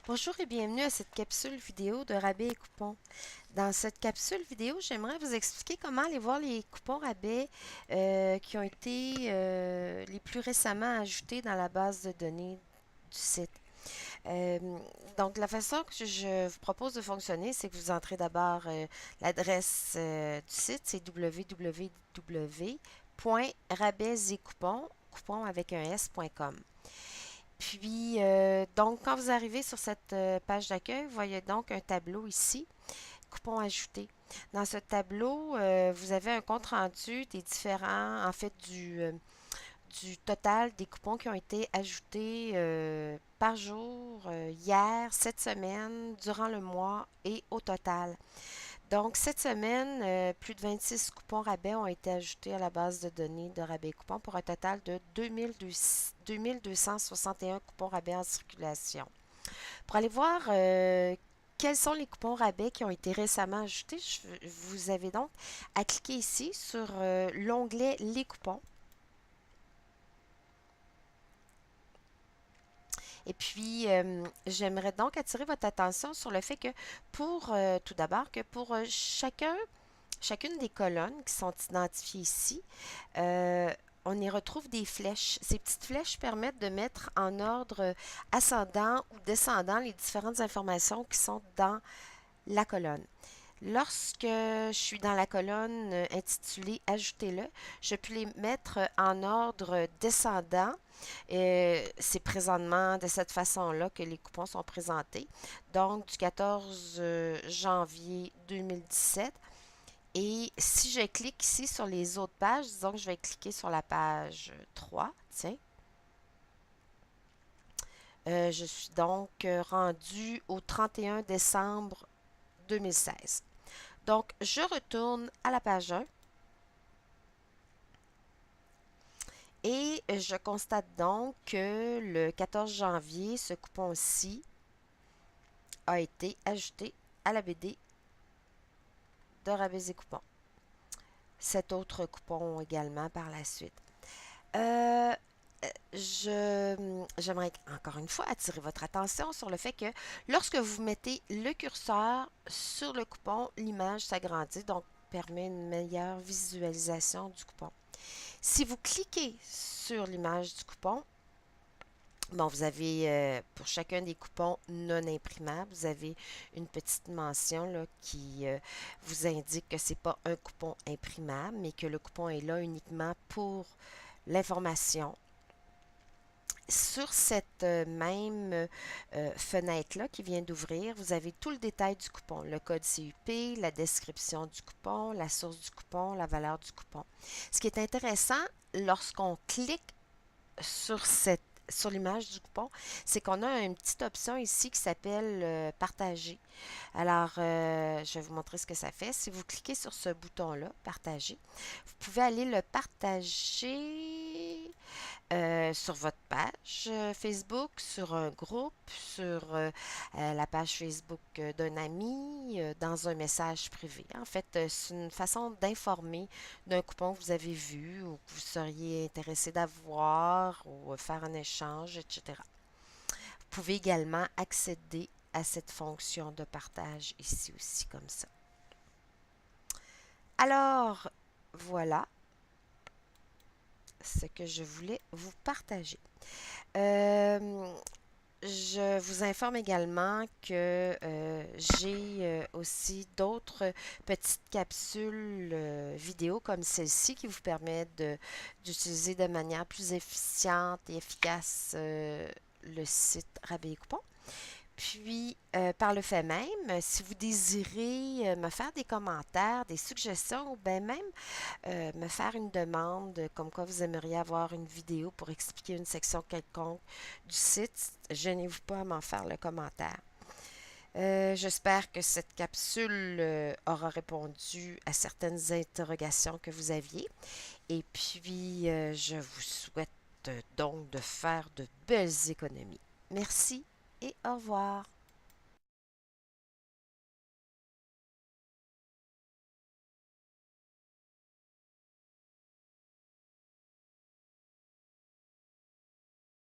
Bonjour et bienvenue à cette capsule vidéo de rabais et coupons. Dans cette capsule vidéo, j'aimerais vous expliquer comment aller voir les coupons rabais qui ont été les plus récemment ajoutés dans la base de données du site. Euh, donc, la façon que je vous propose de fonctionner, c'est que vous entrez d'abord l'adresse du site, c'est www.rabais-et-coupons, coupons avec un s.com. Puis, donc, quand vous arrivez sur cette page d'accueil, vous voyez donc un tableau ici, coupons ajoutés. Dans ce tableau, vous avez un compte rendu des différents, en fait, du total des coupons qui ont été ajoutés par jour, hier, cette semaine, durant le mois et au total. Donc, cette semaine, plus de 26 coupons rabais ont été ajoutés à la base de données de rabais et coupons pour un total de 2261 coupons rabais en circulation. Pour aller voir quels sont les coupons rabais qui ont été récemment ajoutés, vous avez donc à cliquer ici sur l'onglet Les coupons. Et puis, j'aimerais donc attirer votre attention sur le fait que tout d'abord, que pour chacune des colonnes qui sont identifiées ici, euh, on y retrouve des flèches. Ces petites flèches permettent de mettre en ordre ascendant ou descendant les différentes informations qui sont dans la colonne. Lorsque je suis dans la colonne intitulée Ajoutez-le, je peux les mettre en ordre descendant. C'est présentement de cette façon-là que les coupons sont présentés. Donc, du 14 janvier 2017. Et si je clique ici sur les autres pages, disons que je vais cliquer sur la page 3, tiens. Je suis donc rendue au 31 décembre 2016. Donc, je retourne à la page 1 et je constate donc que le 14 janvier, ce coupon-ci a été ajouté à la BD de rabais et coupons. Cet autre coupon également par la suite. Euh, J'aimerais encore une fois attirer votre attention sur le fait que lorsque vous mettez le curseur sur le coupon, l'image s'agrandit, donc permet une meilleure visualisation du coupon. Si vous cliquez sur l'image du coupon, bon, vous avez pour chacun des coupons non imprimables, vous avez une petite mention là, qui vous indique que ce n'est pas un coupon imprimable, mais que le coupon est là uniquement pour l'information. Sur cette même fenêtre-là qui vient d'ouvrir, vous avez tout le détail du coupon, le code CUP, la description du coupon, la source du coupon, la valeur du coupon. Ce qui est intéressant lorsqu'on clique sur l'image du coupon, c'est qu'on a une petite option ici qui s'appelle partager. Alors, je vais vous montrer ce que ça fait. Si vous cliquez sur ce bouton-là, partager, vous pouvez aller le partager sur votre page Facebook, sur un groupe, sur la page Facebook d'un ami, dans un message privé. En fait, c'est une façon d'informer d'un coupon que vous avez vu ou que vous seriez intéressé d'avoir ou faire un échange, etc. Vous pouvez également accéder à cette fonction de partage ici aussi, comme ça. Alors, voilà ce que je voulais vous partager. Euh, je vous informe également que j'ai aussi d'autres petites capsules vidéo comme celle-ci qui vous permettent d'utiliser de manière plus efficiente et efficace le site Rabais et Coupons. Puis, par le fait même, si vous désirez me faire des commentaires, des suggestions ou bien même me faire une demande comme quoi vous aimeriez avoir une vidéo pour expliquer une section quelconque du site, gênez-vous pas à m'en faire le commentaire. J'espère que cette capsule aura répondu à certaines interrogations que vous aviez. Et puis, je vous souhaite donc de faire de belles économies. Merci et au revoir.